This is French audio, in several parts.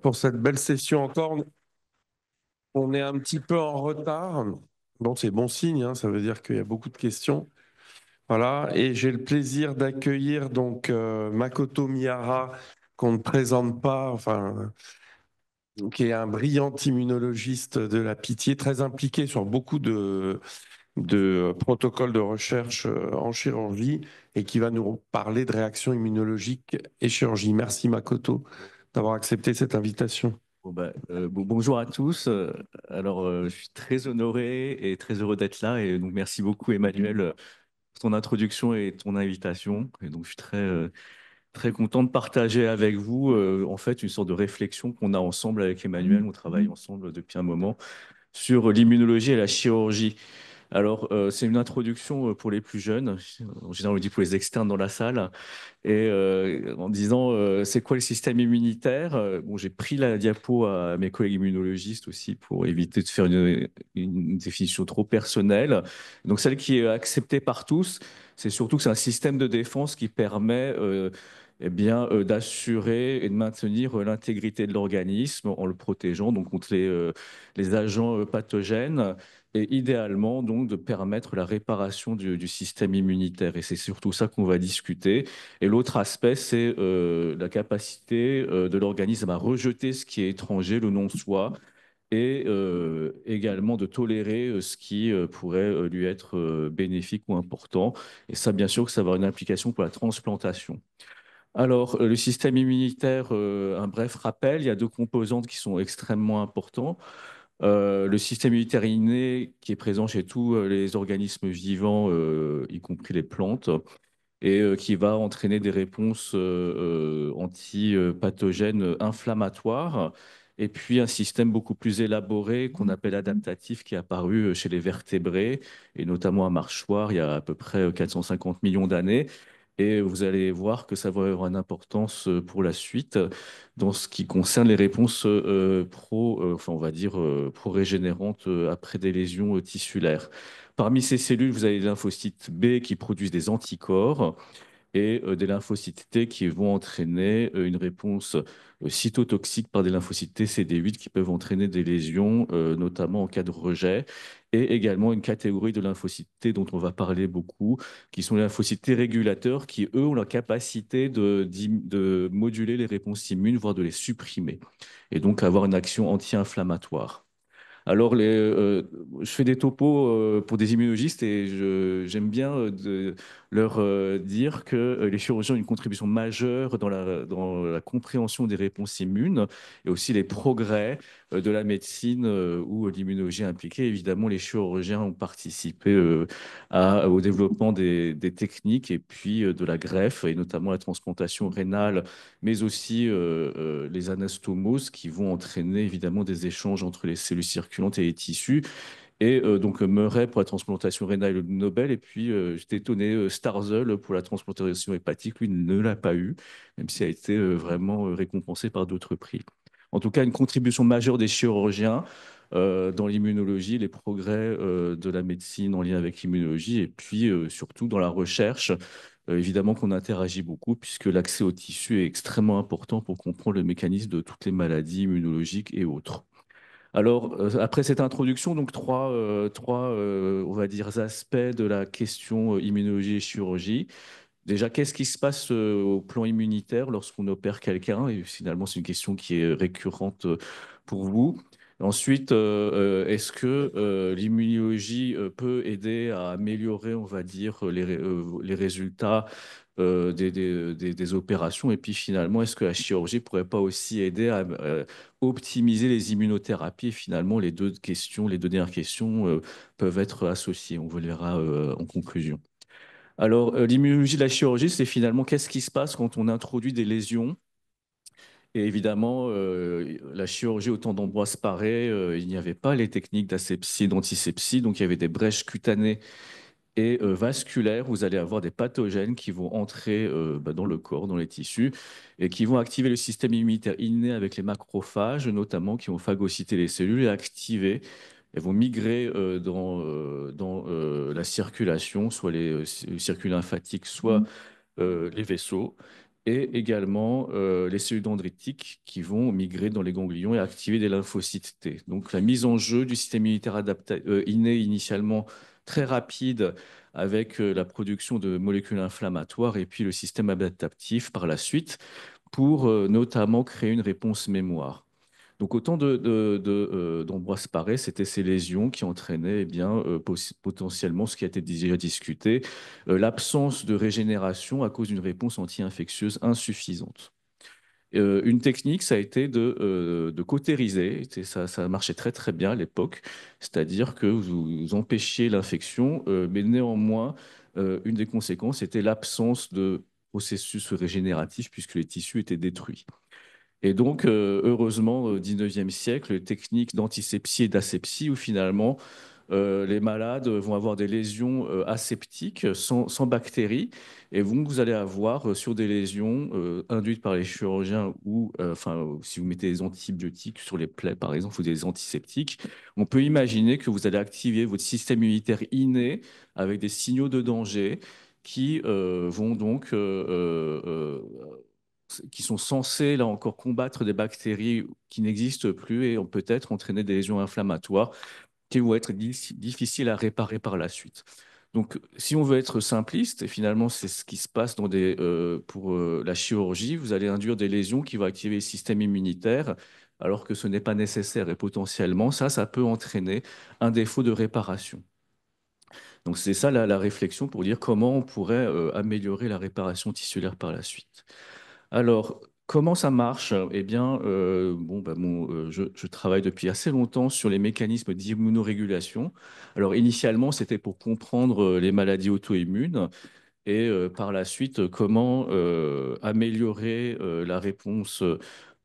pour cette belle session encore. On est un petit peu en retard. Bon, c'est bon signe, hein, ça veut dire qu'il y a beaucoup de questions. Voilà, et j'ai le plaisir d'accueillir donc Makoto Miyara, qu'on ne présente pas, enfin, qui est un brillant immunologiste de la Pitié, très impliqué sur beaucoup de protocoles de recherche en chirurgie et qui va nous parler de réactions immunologiques et chirurgie. Merci Makoto d'avoir accepté cette invitation. Bonjour à tous. Je suis très honoré et très heureux d'être là. Et donc, merci beaucoup, Emmanuel, pour ton introduction et ton invitation. Et donc, je suis très content de partager avec vous, en fait, une sorte de réflexion qu'on a ensemble avec Emmanuel. On travaille ensemble depuis un moment sur l'immunologie et la chirurgie. C'est une introduction pour les plus jeunes. En général, on le dit pour les externes dans la salle en disant c'est quoi le système immunitaire? Bon, j'ai pris la diapo à mes collègues immunologistes aussi pour éviter de faire une définition trop personnelle. Donc celle qui est acceptée par tous, c'est surtout que c'est un système de défense qui permet d'assurer et de maintenir l'intégrité de l'organisme en le protégeant donc contre les agents pathogènes et idéalement donc de permettre la réparation du système immunitaire. Et c'est surtout ça qu'on va discuter. Et l'autre aspect, c'est la capacité de l'organisme à rejeter ce qui est étranger, le non-soi, et également de tolérer ce qui pourrait lui être bénéfique ou important. Et ça, bien sûr, que ça va avoir une implication pour la transplantation. Le système immunitaire, un bref rappel, il y a deux composantes qui sont extrêmement importantes. Le système immunitaire inné qui est présent chez tous les organismes vivants, y compris les plantes, et qui va entraîner des réponses antipathogènes inflammatoires. Et puis un système beaucoup plus élaboré qu'on appelle adaptatif qui est apparu chez les vertébrés, et notamment à Marchoir il y a à peu près 450 millions d'années. Et vous allez voir que ça va avoir une importance pour la suite dans ce qui concerne les réponses enfin on va dire pro-régénérantes après des lésions tissulaires. Parmi ces cellules, vous avez les lymphocytes B qui produisent des anticorps et des lymphocytes T qui vont entraîner une réponse cytotoxique par des lymphocytes T CD8 qui peuvent entraîner des lésions, notamment en cas de rejet, et également une catégorie de lymphocytes T dont on va parler beaucoup, qui sont les lymphocytes T régulateurs, qui eux ont la capacité de moduler les réponses immunes, voire de les supprimer, et donc avoir une action anti-inflammatoire. Je fais des topos pour des immunologistes et j'aime bien leur dire que les chirurgiens ont une contribution majeure dans la compréhension des réponses immunes et aussi les progrès de la médecine où l'immunologie est impliquée. Évidemment, les chirurgiens ont participé au développement des techniques et puis de la greffe et notamment la transplantation rénale, mais aussi les anastomoses qui vont entraîner évidemment des échanges entre les cellules circulantes et les tissus. Et donc Murray pour la transplantation rénale, le Nobel. Et puis j'étais étonné, Starzl pour la transplantation hépatique, lui ne l'a pas eu, même s'il a été vraiment récompensé par d'autres prix. En tout cas, une contribution majeure des chirurgiens dans l'immunologie, les progrès de la médecine en lien avec l'immunologie, et puis surtout dans la recherche. Évidemment qu'on interagit beaucoup puisque l'accès au tissu est extrêmement important pour comprendre le mécanisme de toutes les maladies immunologiques et autres. Après cette introduction, donc on va dire, aspects de la question immunologie et chirurgie. Déjà, qu'est-ce qui se passe au plan immunitaire lorsqu'on opère quelqu'un? Et finalement, c'est une question qui est récurrente pour vous. Ensuite, est-ce que l'immunologie peut aider à améliorer, on va dire, les résultats des opérations? Et puis finalement, est-ce que la chirurgie pourrait pas aussi aider à optimiser les immunothérapies? Et finalement, les deux questions, les deux dernières questions peuvent être associées. On le verra en conclusion. L'immunologie de la chirurgie, c'est finalement qu'est-ce qui se passe quand on introduit des lésions. Et évidemment, la chirurgie au temps d'Ambroise Paré, il n'y avait pas les techniques d'asepsie et d'antisepsie, donc il y avait des brèches cutanées et vasculaires. Vous allez avoir des pathogènes qui vont entrer dans le corps, dans les tissus, et qui vont activer le système immunitaire inné avec les macrophages, notamment, qui vont phagocyter les cellules et activer. Elles vont migrer dans la circulation, soit les circuits lymphatiques, soit les vaisseaux. et également les cellules dendritiques qui vont migrer dans les ganglions et activer des lymphocytes T. Donc la mise en jeu du système immunitaire inné initialement très rapide avec la production de molécules inflammatoires et puis le système adaptatif par la suite pour notamment créer une réponse mémoire. Donc, autant d'Ambroise Paré, c'était ces lésions qui entraînaient eh bien, potentiellement ce qui a été déjà discuté, l'absence de régénération à cause d'une réponse anti-infectieuse insuffisante. Une technique, ça a été de cautériser. Ça marchait très très bien à l'époque, c'est-à-dire que vous empêchiez l'infection, mais néanmoins, une des conséquences était l'absence de processus régénératif puisque les tissus étaient détruits. Et donc, heureusement, au 19e siècle, les techniques d'antisepsie et d'asepsie, où finalement, les malades vont avoir des lésions aseptiques sans bactéries, et vous allez avoir sur des lésions induites par les chirurgiens ou, enfin, si vous mettez des antibiotiques sur les plaies, par exemple, ou des antiseptiques, on peut imaginer que vous allez activer votre système immunitaire inné avec des signaux de danger qui vont donc qui sont censés, là encore, combattre des bactéries qui n'existent plus et ont peut-être entraîné des lésions inflammatoires qui vont être difficiles à réparer par la suite. Donc, si on veut être simpliste, et finalement, c'est ce qui se passe pour la chirurgie, vous allez induire des lésions qui vont activer le système immunitaire, alors que ce n'est pas nécessaire. Et potentiellement, ça peut entraîner un défaut de réparation. Donc, c'est ça la réflexion pour dire comment on pourrait améliorer la réparation tissulaire par la suite. Alors, comment ça marche? Eh bien, je travaille depuis assez longtemps sur les mécanismes d'immunorégulation. Alors, initialement, c'était pour comprendre les maladies auto-immunes et par la suite, comment améliorer la réponse,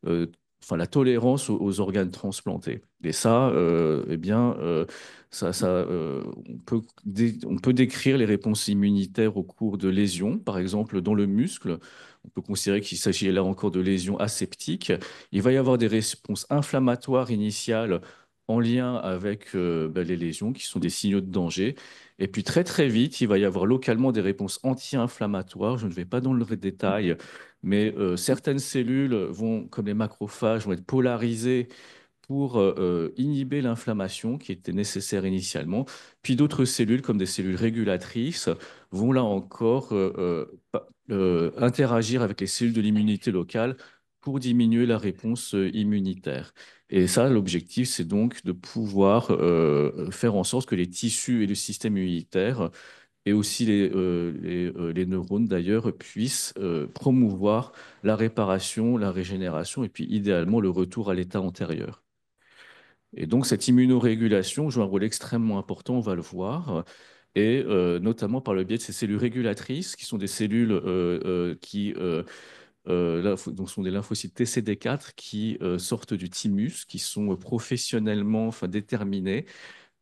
euh, enfin la tolérance organes transplantés. Et ça, eh bien, on peut décrire les réponses immunitaires au cours de lésions, par exemple dans le muscle. On peut considérer qu'il s'agit là encore de lésions aseptiques. Il va y avoir des réponses inflammatoires initiales en lien avec les lésions qui sont des signaux de danger. Et puis très très vite, il va y avoir localement des réponses anti-inflammatoires. Je ne vais pas dans le détail, mais certaines cellules vont, comme les macrophages, vont être polarisées pour inhiber l'inflammation qui était nécessaire initialement. Puis d'autres cellules, comme des cellules régulatrices, vont là encore interagir avec les cellules de l'immunité locale pour diminuer la réponse immunitaire. Et ça, l'objectif, c'est donc de pouvoir faire en sorte que les tissus et le système immunitaire et aussi les neurones d'ailleurs puissent promouvoir la réparation, la régénération et puis idéalement le retour à l'état antérieur. Et donc cette immunorégulation joue un rôle extrêmement important, on va le voir, et notamment par le biais de ces cellules régulatrices qui sont des cellules donc sont des lymphocytes TCD4 qui sortent du thymus, qui sont professionnellement enfin, déterminés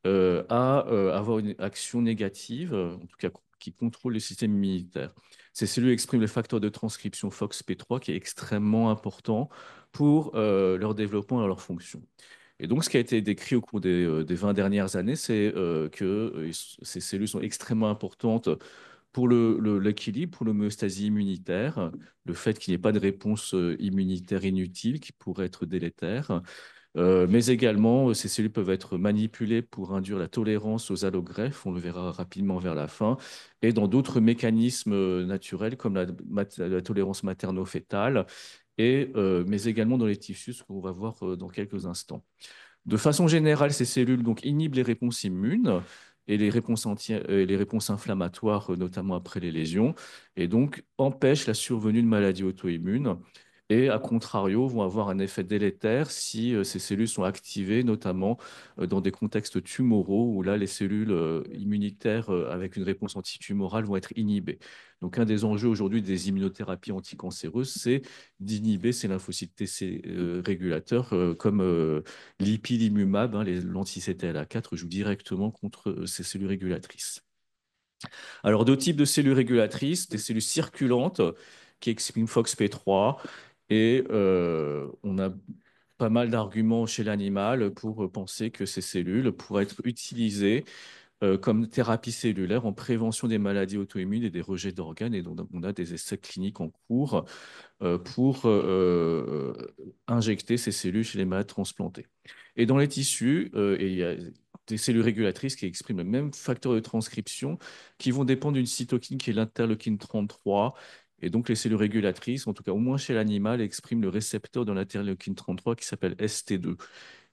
à avoir une action négative, en tout cas qui contrôle le système immunitaire. Ces cellules expriment le facteur de transcription FOXP3 qui est extrêmement important pour leur développement et leur fonction. Et donc, ce qui a été décrit au cours des 20 dernières années, c'est que ces cellules sont extrêmement importantes pour l'équilibre, pour l'homéostasie immunitaire, le fait qu'il n'y ait pas de réponse immunitaire inutile qui pourrait être délétère, mais également, ces cellules peuvent être manipulées pour induire la tolérance aux allogreffes, on le verra rapidement vers la fin, et dans d'autres mécanismes naturels comme la tolérance materno-fétale, mais également dans les tissus, ce qu'on va voir dans quelques instants. De façon générale, ces cellules donc, inhibent les réponses immunes et les réponses inflammatoires, notamment après les lésions, et donc empêchent la survenue de maladies auto-immunes. Et à contrario, vont avoir un effet délétère si ces cellules sont activées, notamment dans des contextes tumoraux où là, les cellules immunitaires avec une réponse antitumorale vont être inhibées. Donc, un des enjeux aujourd'hui des immunothérapies anticancéreuses, c'est d'inhiber ces lymphocytes TC régulateurs comme l'ipilimumab, hein, l'anti-CTLA4, joue directement contre ces cellules régulatrices. Alors, deux types de cellules régulatrices, des cellules circulantes qui expriment FOXP3 et on a pas mal d'arguments chez l'animal pour penser que ces cellules pourraient être utilisées comme thérapie cellulaire en prévention des maladies auto-immunes et des rejets d'organes. Et donc, on a des essais cliniques en cours pour injecter ces cellules chez les malades transplantés. Et dans les tissus, il y a des cellules régulatrices qui expriment le même facteur de transcription qui vont dépendre d'une cytokine qui est l'interleukine 33. Et donc, les cellules régulatrices, en tout cas au moins chez l'animal, expriment le récepteur de l'interleukine 33 qui s'appelle ST2.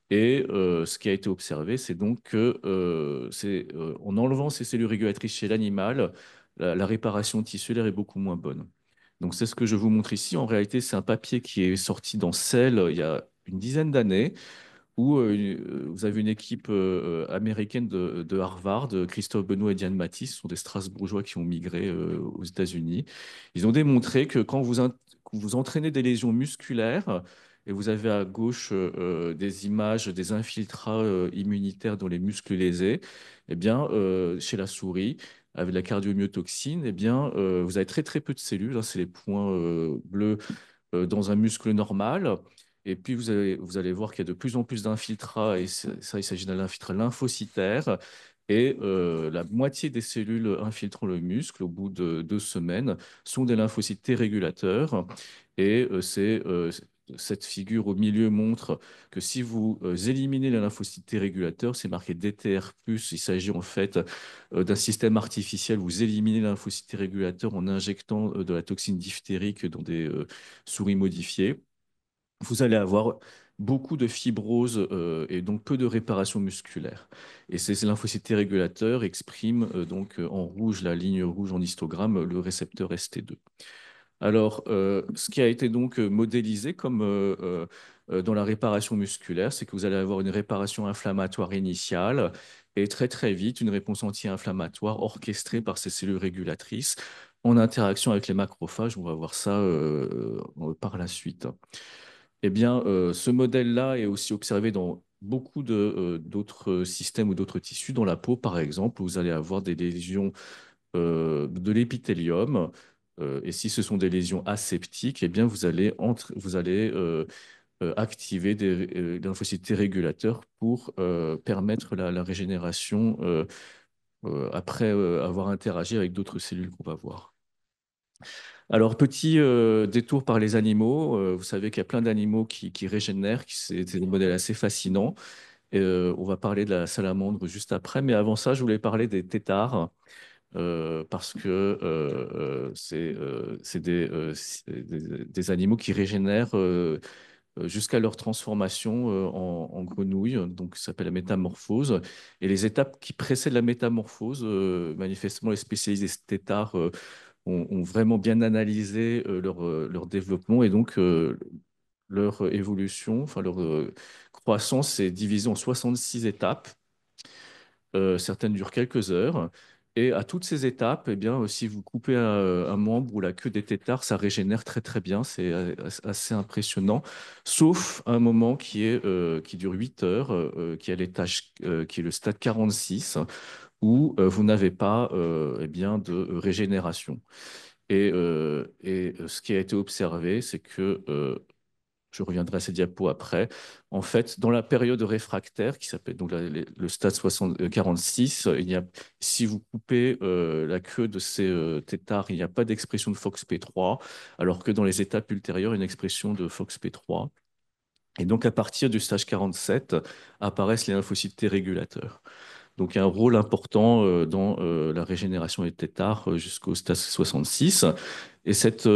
Et ce qui a été observé, c'est donc que en enlevant ces cellules régulatrices chez l'animal, la réparation tissulaire est beaucoup moins bonne. Donc c'est ce que je vous montre ici. En réalité, c'est un papier qui est sorti dans Cell il y a une dizaine d'années où vous avez une équipe américaine de Harvard, Christophe Benoît et Diane Matisse, ce sont des Strasbourgeois qui ont migré aux États-Unis. Ils ont démontré que quand vous entraînez des lésions musculaires, et vous avez à gauche des images des infiltrats immunitaires dans les muscles lésés, eh bien, chez la souris, avec la cardiomyotoxine, eh bien, vous avez très très peu de cellules, hein, c'est les points bleus dans un muscle normal. Et puis, vous allez voir qu'il y a de plus en plus d'infiltrats, et ça, il s'agit d'un infiltrat lymphocytaire. Et la moitié des cellules infiltrant le muscle, au bout de 2 semaines, sont des lymphocytes T régulateurs. Et cette figure au milieu montre que si vous éliminez les lymphocytes T régulateurs, c'est marqué DTR+, il s'agit en fait d'un système artificiel. Vous éliminez les lymphocytes T régulateurs en injectant de la toxine diphtérique dans des souris modifiées. Vous allez avoir beaucoup de fibrose et donc peu de réparation musculaire. Et ces lymphocytes T régulateurs expriment donc en rouge, la ligne rouge en histogramme, le récepteur ST2. Alors, ce qui a été donc modélisé comme dans la réparation musculaire, c'est que vous allez avoir une réparation inflammatoire initiale et très très vite une réponse anti-inflammatoire orchestrée par ces cellules régulatrices en interaction avec les macrophages. On va voir ça par la suite. Eh bien, ce modèle-là est aussi observé dans beaucoup d'autres systèmes ou d'autres tissus. Dans la peau, par exemple, vous allez avoir des lésions de l'épithélium. Et si ce sont des lésions aseptiques, eh bien, vous allez activer des lymphocytes T régulateurs pour permettre la régénération après avoir interagi avec d'autres cellules qu'on va voir. Alors, petit détour par les animaux. Vous savez qu'il y a plein d'animaux qui régénèrent, c'est des modèles assez fascinants. Et, on va parler de la salamandre juste après. Mais avant ça, je voulais parler des têtards. Parce que c'est des animaux qui régénèrent jusqu'à leur transformation en grenouille, donc ça s'appelle la métamorphose. Et les étapes qui précèdent la métamorphose, manifestement, les spécialistes des têtards ont vraiment bien analysé leur développement et donc leur évolution, enfin leur croissance est divisée en 66 étapes. Certaines durent quelques heures. Et à toutes ces étapes, eh bien, si vous coupez un membre ou la queue des têtards, ça régénère très très bien. C'est assez impressionnant. Sauf un moment qui dure 8 heures, qui est l'étage, qui est le stade 46, où vous n'avez pas eh bien, de régénération. Et ce qui a été observé, c'est que je reviendrai à ces diapos après. En fait, dans la période réfractaire, qui s'appelle donc le stade 46, si vous coupez la queue de ces têtards, il n'y a pas d'expression de FOXP3, alors que dans les étapes ultérieures, une expression de FOXP3. Et donc, à partir du stage 47, apparaissent les lymphocytes T régulateurs. Donc, il y a un rôle important dans la régénération des têtards jusqu'au stade 66. Et cette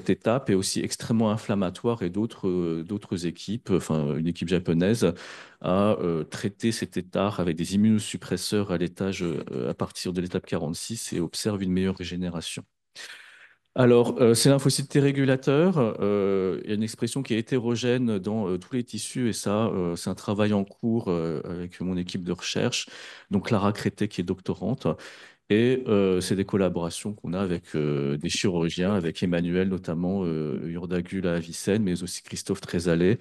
étape est aussi extrêmement inflammatoire et d'autres équipes, enfin une équipe japonaise, a traité ces têtards avec des immunosuppresseurs à partir de l'étape 46 et observe une meilleure régénération. Alors, ces lymphocytes T régulateurs, il y a une expression qui est hétérogène dans tous les tissus, et ça, c'est un travail en cours avec mon équipe de recherche, donc Clara Crété qui est doctorante, et c'est des collaborations qu'on a avec des chirurgiens, avec Emmanuel notamment, Yurdagul à Avicenne, mais aussi Christophe Trézalet,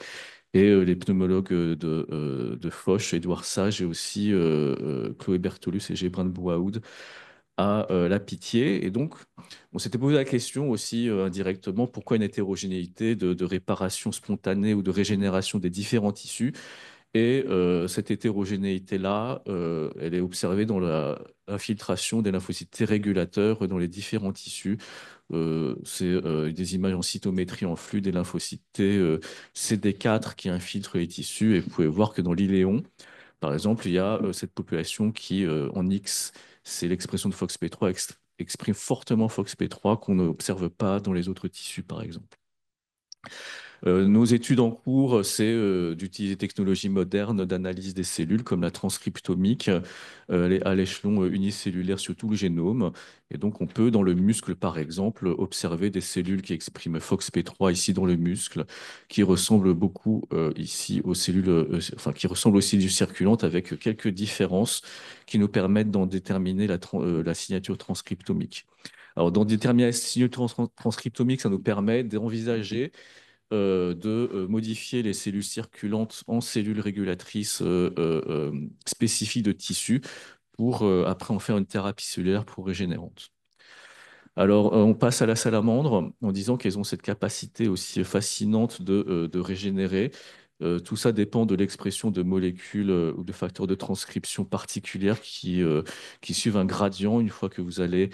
et les pneumologues de Foch, Édouard Sage, et aussi Chloé Bertolus et Gébrin de Bouaoud à la pitié. Et donc, on s'était posé la question aussi indirectement, pourquoi une hétérogénéité de réparation spontanée ou de régénération des différents tissus? Et cette hétérogénéité-là, elle est observée dans l'infiltration des lymphocytes T régulateurs dans les différents tissus. C'est des images en cytométrie en flux des lymphocytes T CD4 qui infiltrent les tissus. Et vous pouvez voir que dans l'iléon, par exemple, il y a cette population qui, en X, c'est l'expression de FOXP3, exprime fortement FOXP3 qu'on n'observe pas dans les autres tissus, par exemple. Nos études en cours, c'est d'utiliser des technologies modernes d'analyse des cellules comme la transcriptomique à l'échelon unicellulaire sur tout le génome. Et donc, on peut, dans le muscle, par exemple, observer des cellules qui expriment FOXP3 ici dans le muscle, qui ressemblent beaucoup ici aux cellules, enfin, qui ressemblent aux cellules circulantes avec quelques différences qui nous permettent d'en déterminer la signature transcriptomique. Alors, dans déterminer la signature transcriptomique, ça nous permet d'envisager de modifier les cellules circulantes en cellules régulatrices spécifiques de tissu pour après en faire une thérapie cellulaire pour régénérante. Alors, on passe à la salamandre en disant qu'elles ont cette capacité aussi fascinante de régénérer. Tout ça dépend de l'expression de molécules ou de facteurs de transcription particulières qui suivent un gradient une fois que vous allez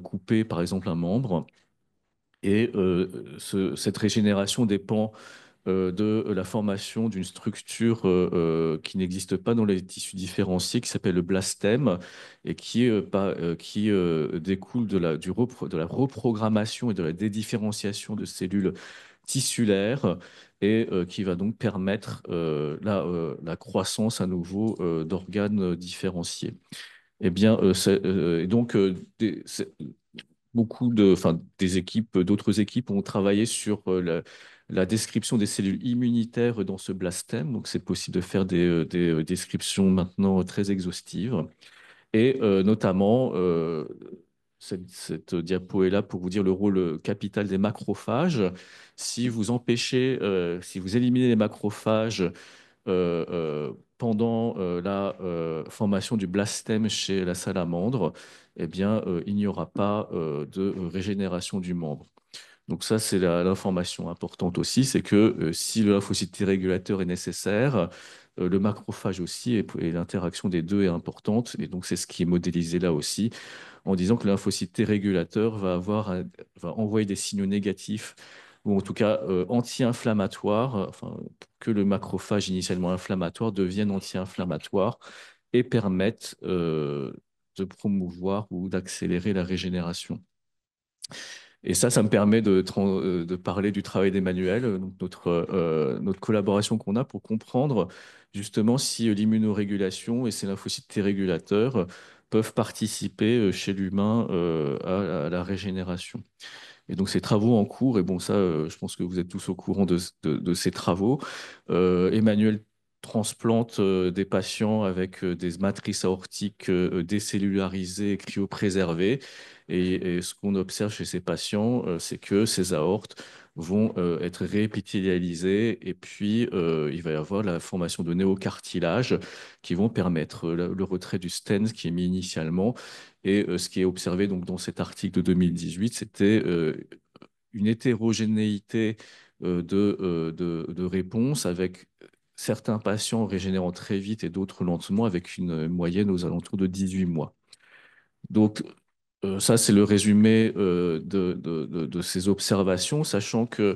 couper, par exemple, un membre. Et cette régénération dépend de la formation d'une structure qui n'existe pas dans les tissus différenciés, qui s'appelle le blastème, et qui découle de la reprogrammation et de la dédifférenciation de cellules tissulaires, et qui va donc permettre la croissance à nouveau d'organes différenciés. Eh bien, et donc, enfin, des équipes, d'autres équipes ont travaillé sur la description des cellules immunitaires dans ce blastème. Donc, c'est possible de faire des descriptions maintenant très exhaustives. Et notamment, cette diapo est là pour vous dire le rôle capital des macrophages. Si vous empêchez, si vous éliminez les macrophages pendant la formation du blastème chez la salamandre, eh bien, il n'y aura pas de régénération du membre. Donc ça, c'est l'information importante aussi, c'est que si le lymphocyte T régulateur est nécessaire, le macrophage aussi, et l'interaction des deux est importante. Et donc, c'est ce qui est modélisé là aussi, en disant que le lymphocyte T régulateur va envoyer des signaux négatifs, ou en tout cas anti-inflammatoires, enfin, pour que le macrophage initialement inflammatoire devienne anti-inflammatoire et permette de promouvoir ou d'accélérer la régénération. Et ça me permet de parler du travail d'Emmanuel, donc notre collaboration qu'on a pour comprendre justement si l'immunorégulation et ces lymphocytes T régulateurs peuvent participer chez l'humain à la régénération. Et donc ces travaux en cours, et bon ça, je pense que vous êtes tous au courant de ces travaux. Emmanuel transplante des patients avec des matrices aortiques décellularisées, cryopréservées. Et ce qu'on observe chez ces patients, c'est que ces aortes vont être réépithélialisées et puis il va y avoir la formation de néocartilages qui vont permettre le retrait du stent qui est mis initialement. Et ce qui est observé donc, dans cet article de 2018, c'était une hétérogénéité de réponses avec certains patients régénérant très vite et d'autres lentement, avec une moyenne aux alentours de 18 mois. Donc, ça, c'est le résumé de ces observations, sachant que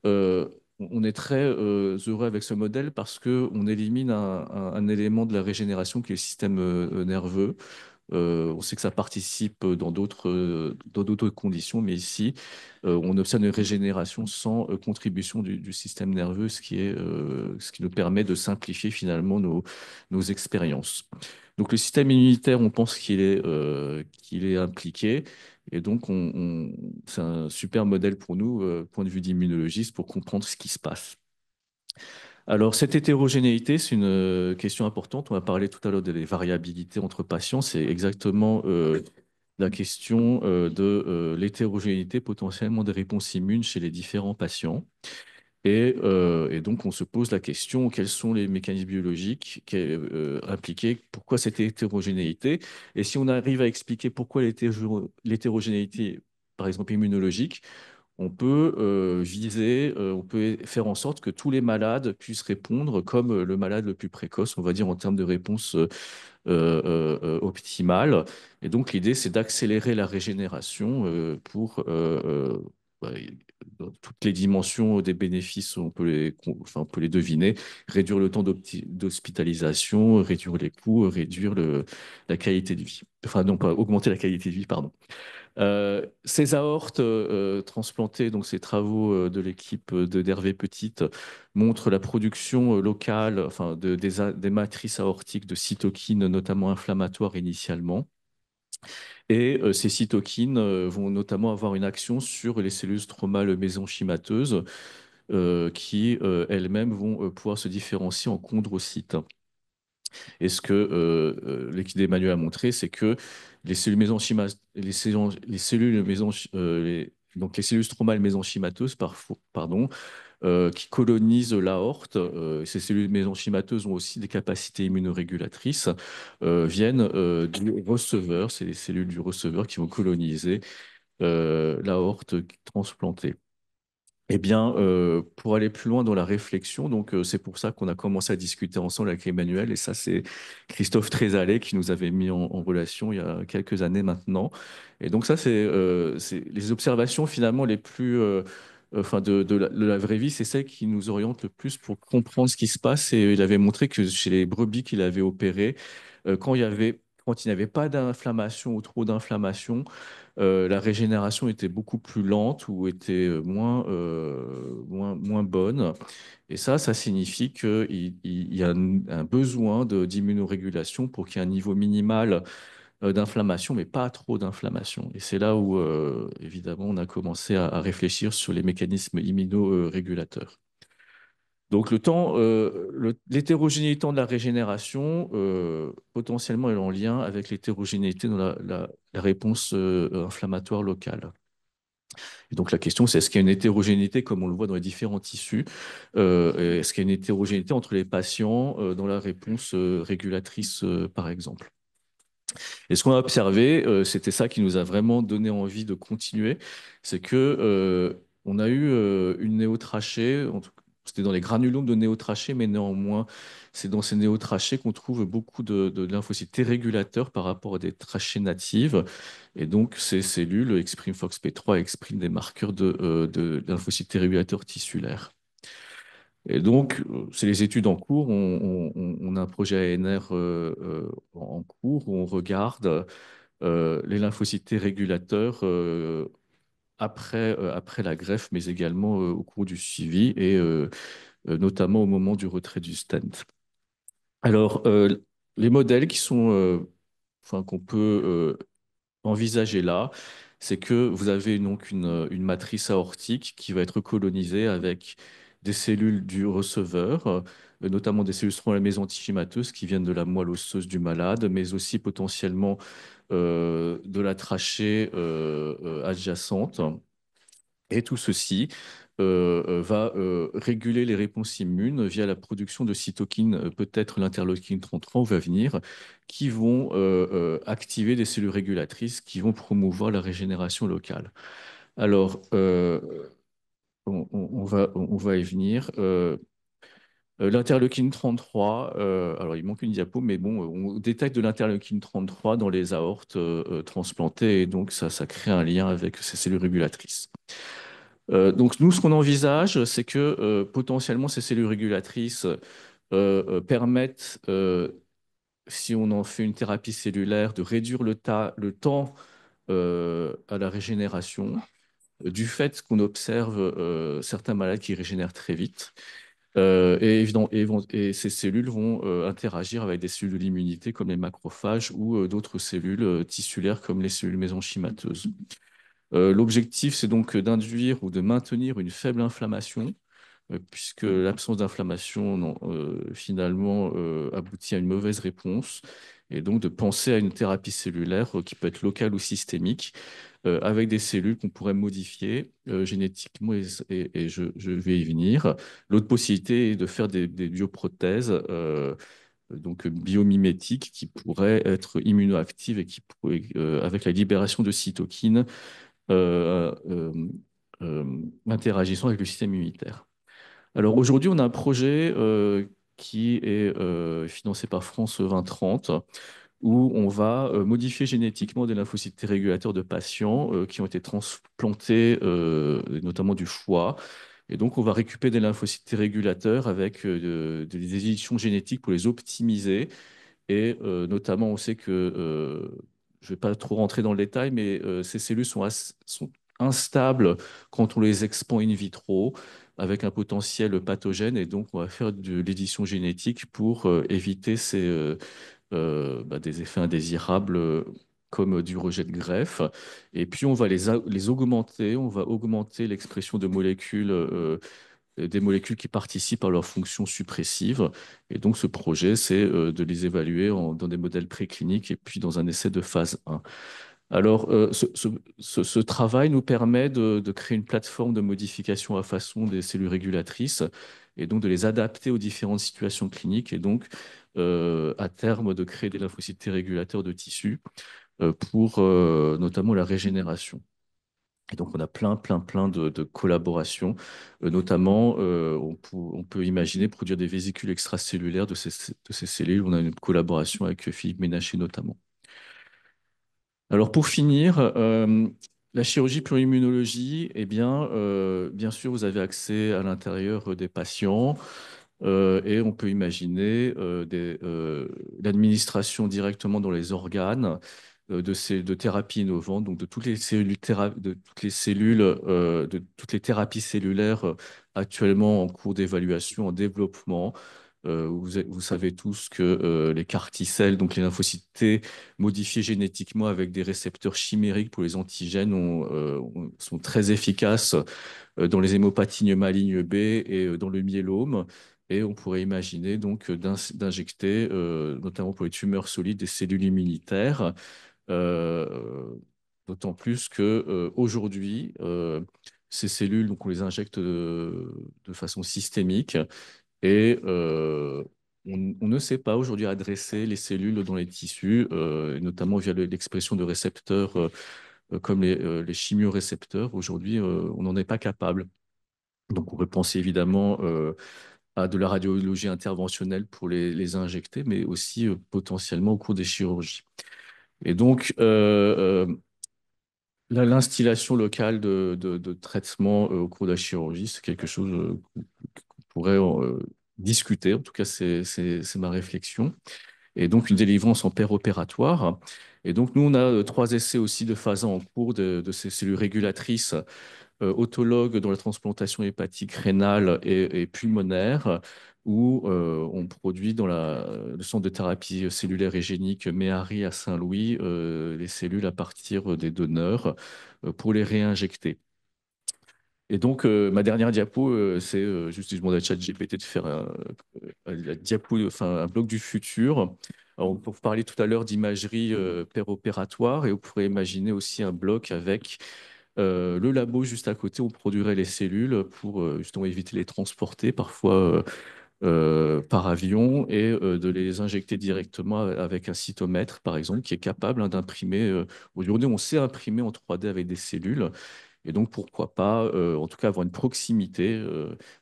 on est très heureux avec ce modèle parce qu'on élimine un élément de la régénération qui est le système nerveux. On sait que ça participe dans d'autres conditions, mais ici, on observe une régénération sans contribution du système nerveux, ce qui nous permet de simplifier finalement nos expériences. Donc, le système immunitaire, on pense qu'il est impliqué. Et donc, c'est un super modèle pour nous, point de vue d'immunologiste, pour comprendre ce qui se passe. Alors, cette hétérogénéité, c'est une question importante. On a parlé tout à l'heure des variabilités entre patients. C'est exactement la question de l'hétérogénéité potentiellement des réponses immunes chez les différents patients. Et donc, on se pose la question, quels sont les mécanismes biologiques impliqués? Pourquoi cette hétérogénéité? Et si on arrive à expliquer pourquoi l'hétérogénéité, par exemple immunologique, on peut viser, on peut faire en sorte que tous les malades puissent répondre comme le malade le plus précoce, on va dire en termes de réponse optimale. Et donc l'idée, c'est d'accélérer la régénération pour bah, dans toutes les dimensions des bénéfices, on peut les deviner, réduire le temps d'hospitalisation, réduire les coûts, réduire la qualité de vie. Enfin, non, pas augmenter la qualité de vie, pardon. Ces aortes transplantées, donc ces travaux de l'équipe d'Hervé Petite, montrent la production locale, enfin, des matrices aortiques de cytokines, notamment inflammatoires initialement. Et ces cytokines vont notamment avoir une action sur les cellules stromales mésenchymateuses qui elles-mêmes vont pouvoir se différencier en chondrocytes. Et ce que l'équipe d'Emmanuel a montré, c'est que les cellules donc les cellules stromales mésenchymateuses, pardon, qui colonisent l'aorte, ces cellules mésenchymateuses ont aussi des capacités immunorégulatrices, viennent du receveur, c'est les cellules du receveur qui vont coloniser l'aorte transplantée. Eh bien, pour aller plus loin dans la réflexion, donc c'est pour ça qu'on a commencé à discuter ensemble avec Emmanuel, et ça c'est Christophe Trézalet qui nous avait mis en relation il y a quelques années maintenant. Et donc ça c'est les observations finalement les plus, enfin de la vraie vie, c'est celles qui nous orientent le plus pour comprendre ce qui se passe. Et il avait montré que chez les brebis qu'il avait opérées, quand il n'y avait pas d'inflammation ou trop d'inflammation, la régénération était beaucoup plus lente ou était moins bonne. Et ça signifie qu'il y a un besoin d'immunorégulation pour qu'il y ait un niveau minimal d'inflammation, mais pas trop d'inflammation. Et c'est là où, évidemment, on a commencé à réfléchir sur les mécanismes immunorégulateurs. Donc l'hétérogénéité de la régénération, potentiellement, est en lien avec l'hétérogénéité dans la réponse inflammatoire locale. Et donc la question, c'est est-ce qu'il y a une hétérogénéité, comme on le voit dans les différents tissus, est-ce qu'il y a une hétérogénéité entre les patients dans la réponse régulatrice, par exemple? Et ce qu'on a observé, c'était ça qui nous a vraiment donné envie de continuer, c'est que on a eu une néotrachée, c'était dans les granulomes de néotrachée, mais néanmoins, c'est dans ces néotrachées qu'on trouve beaucoup de lymphocytes T régulateurs par rapport à des trachées natives. Et donc, ces cellules expriment FOXP3, expriment des marqueurs de lymphocytes T régulateurs tissulaires. Et donc, c'est les études en cours. On a un projet ANR en cours où on regarde les lymphocytes T régulateurs après la greffe, mais également au cours du suivi et notamment au moment du retrait du stent. Alors, les modèles enfin, qu'on peut envisager là, c'est que vous avez donc une matrice aortique qui va être colonisée avec des cellules du receveur, notamment des cellules stromales mésenchymateuses qui viennent de la moelle osseuse du malade, mais aussi potentiellement de la trachée adjacente. Et tout ceci va réguler les réponses immunes via la production de cytokines, peut-être l'interleukine 33 va venir, qui vont activer des cellules régulatrices qui vont promouvoir la régénération locale. Alors, on va y venir. L'interleukine 33, alors il manque une diapo, mais bon, on détecte de l'interleukine 33 dans les aortes transplantées, et donc ça crée un lien avec ces cellules régulatrices. Donc nous, ce qu'on envisage, c'est que potentiellement ces cellules régulatrices permettent, si on en fait une thérapie cellulaire, de réduire le temps à la régénération, du fait qu'on observe certains malades qui régénèrent très vite. Et ces cellules vont interagir avec des cellules de l'immunité comme les macrophages ou d'autres cellules tissulaires comme les cellules mésenchymateuses. L'objectif, c'est donc d'induire ou de maintenir une faible inflammation, puisque l'absence d'inflammation, finalement, aboutit à une mauvaise réponse, et donc de penser à une thérapie cellulaire qui peut être locale ou systémique, avec des cellules qu'on pourrait modifier génétiquement, et je vais y venir. L'autre possibilité est de faire des bioprothèses, donc biomimétiques, qui pourraient être immunoactives et qui pourraient, avec la libération de cytokines, euh, euh, interagissant avec le système immunitaire. Alors aujourd'hui, on a un projet qui est financé par France 2030 où on va modifier génétiquement des lymphocytes T régulateurs de patients qui ont été transplantés, notamment du foie. Et donc, on va récupérer des lymphocytes T régulateurs avec des éditions génétiques pour les optimiser. Et notamment, on sait que, je ne vais pas trop rentrer dans le détail, mais ces cellules sont instables quand on les expand in vitro avec un potentiel pathogène. Et donc, on va faire de l'édition génétique pour éviter des effets indésirables comme du rejet de greffe. Et puis, on va les augmenter, on va augmenter l'expression de molécules, des molécules qui participent à leur fonction suppressive. Et donc, ce projet, c'est de les évaluer dans des modèles précliniques et puis dans un essai de phase 1. Alors, ce travail nous permet de créer une plateforme de modification à façon des cellules régulatrices et donc de les adapter aux différentes situations cliniques et donc, à terme, de créer des lymphocytes T régulateurs de tissus pour notamment la régénération. Et donc, on a plein de collaborations. Notamment, on peut imaginer produire des vésicule extracellulaires de ces cellules. On a une collaboration avec Philippe Ménacher notamment. Alors pour finir, la chirurgie pluriimmunologie, eh bien sûr, vous avez accès à l'intérieur des patients et on peut imaginer l'administration directement dans les organes de thérapies innovantes, donc de toutes les cellules, de toutes les thérapies cellulaires actuellement en cours d'évaluation, en développement. Vous savez tous que les CAR-T-cells, donc les lymphocytes T modifiés génétiquement avec des récepteurs chimériques pour les antigènes, sont très efficaces dans les hémopathies malignes B et dans le myélome. Et on pourrait imaginer donc d'injecter, notamment pour les tumeurs solides, des cellules immunitaires. Euh, D'autant plus que aujourd'hui, ces cellules, donc on les injecte de façon systémique et on ne sait pas aujourd'hui adresser les cellules dans les tissus, et notamment via l'expression de récepteurs comme les chimiorécepteurs. Aujourd'hui, on n'en est pas capable. Donc, on peut penser évidemment à de la radiologie interventionnelle pour les injecter, mais aussi potentiellement au cours des chirurgies. Et donc, l'instillation locale de traitement au cours de la chirurgie, c'est quelque chose qu'on pourrait discuter. En tout cas, c'est ma réflexion. Et donc, une délivrance en paire opératoire. Et donc, nous, on a 3 essais aussi de phase 1 en cours de ces cellules régulatrices autologues dans la transplantation hépatique, rénale et pulmonaire, où on produit dans le centre de thérapie cellulaire et génique Méhari à Saint-Louis les cellules à partir des donneurs pour les réinjecter. Et donc, ma dernière diapo, c'est juste, je demande à ChatGPT de faire la diapo, enfin, un bloc du futur. Alors, on parlait tout à l'heure d'imagerie péropératoire et on pourrait imaginer aussi un bloc avec le labo juste à côté. On produirait les cellules pour justement éviter les transporter parfois par avion et de les injecter directement avec un cytomètre, par exemple, qui est capable d'imprimer. Aujourd'hui, on sait imprimer en 3D avec des cellules. Et donc, pourquoi pas, en tout cas, avoir une proximité.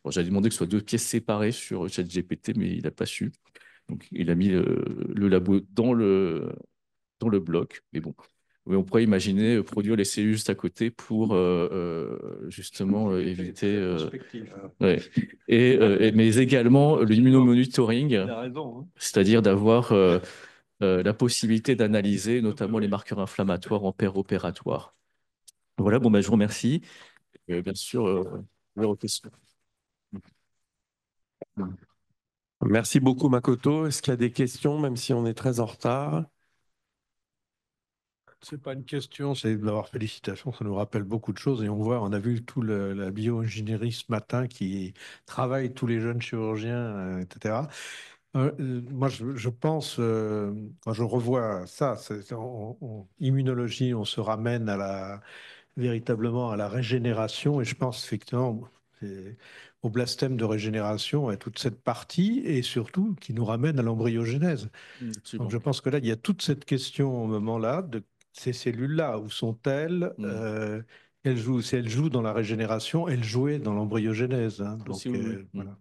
Bon, j'avais demandé que ce soit 2 pièces séparées sur ChatGPT, mais il n'a pas su. Donc, il a mis le labo dans le bloc. Mais bon, oui, on pourrait imaginer produire les cellules juste à côté pour justement éviter. Ouais. Mais également l'immunomonitoring, Il a raison, hein. c'est-à-dire d'avoir la possibilité d'analyser notamment les marqueurs inflammatoires en paire opératoire. Voilà, bon, bah, je vous remercie. Bien sûr, aux questions. Merci beaucoup, Makoto. Est-ce qu'il y a des questions, même si on est très en retard? C'est pas une question, c'est d'avoir félicitations. Ça nous rappelle beaucoup de choses et on voit, on a vu tout la bioingénierie ce matin qui travaille tous les jeunes chirurgiens, etc. Moi, je pense, quand je revois ça, immunologie, on se ramène véritablement à la régénération et je pense effectivement au blasphème de régénération, à toute cette partie et surtout qui nous ramène à l'embryogénèse. Donc Absolument. je pense que là, il y a toute cette question au moment-là de ces cellules-là, où sont-elles? Si elle joue dans la régénération, elle jouait dans l'embryogenèse, hein. Aussi, Donc, oui, oui. voilà.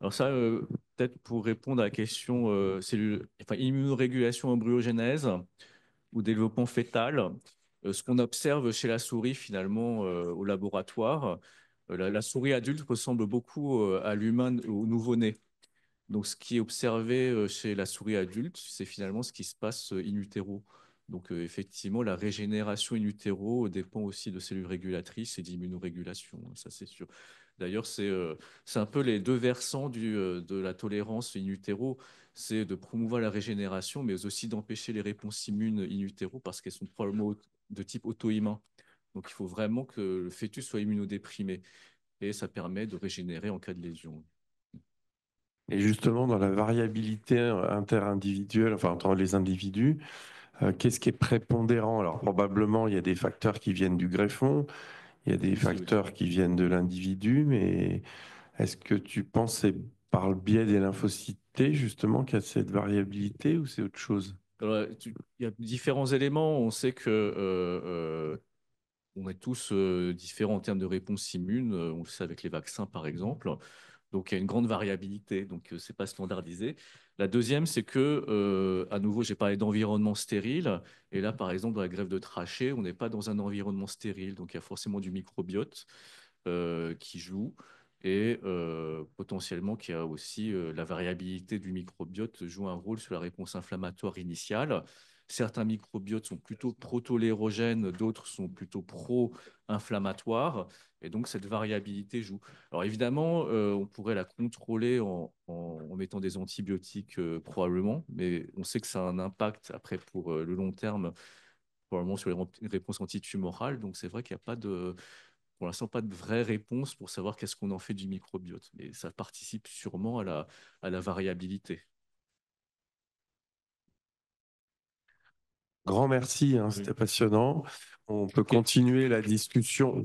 Alors ça, peut-être pour répondre à la question immunorégulation embryogénèse ou développement fœtal, ce qu'on observe chez la souris finalement au laboratoire, la souris adulte ressemble beaucoup à l'humain au nouveau-né. Donc ce qui est observé chez la souris adulte, c'est finalement ce qui se passe in utero. Donc effectivement, la régénération in utero dépend aussi de cellules régulatrices et d'immunorégulation, ça c'est sûr. D'ailleurs, c'est un peu les deux versants de la tolérance in utero, c'est de promouvoir la régénération, mais aussi d'empêcher les réponses immunes in utero parce qu'elles sont probablement de type auto-immun. Donc il faut vraiment que le fœtus soit immunodéprimé et ça permet de régénérer en cas de lésion. Et justement, dans la variabilité interindividuelle, enfin entre les individus, qu'est-ce qui est prépondérant? Alors probablement, il y a des facteurs qui viennent du greffon, il y a des Aussi, oui. facteurs qui viennent de l'individu, mais est-ce que tu penses que c'est par le biais des lymphocytes T, justement, qu'il y a cette variabilité ou c'est autre chose? Alors, il y a différents éléments. On sait que on est tous différents en termes de réponse immune. On le sait avec les vaccins, par exemple. Donc, il y a une grande variabilité. Donc, c'est pas standardisé. La deuxième, c'est que, à nouveau, j'ai parlé d'environnement stérile. Et là, par exemple, dans la greffe de trachée, on n'est pas dans un environnement stérile. Donc, il y a forcément du microbiote qui joue. Et potentiellement qu'il y a aussi la variabilité du microbiote joue un rôle sur la réponse inflammatoire initiale. Certains microbiotes sont plutôt protolérogènes, d'autres sont plutôt pro-inflammatoires. Et donc, cette variabilité joue. Alors, évidemment, on pourrait la contrôler en mettant des antibiotiques probablement, mais on sait que ça a un impact après pour le long terme, probablement sur les réponses antitumorales. Donc, c'est vrai qu'il n'y a pas pour l'instant, pas de vraie réponse pour savoir qu'est-ce qu'on en fait du microbiote. Mais ça participe sûrement à la variabilité. Grand merci, hein, Oui. c'était passionnant. On peut Ok. continuer la discussion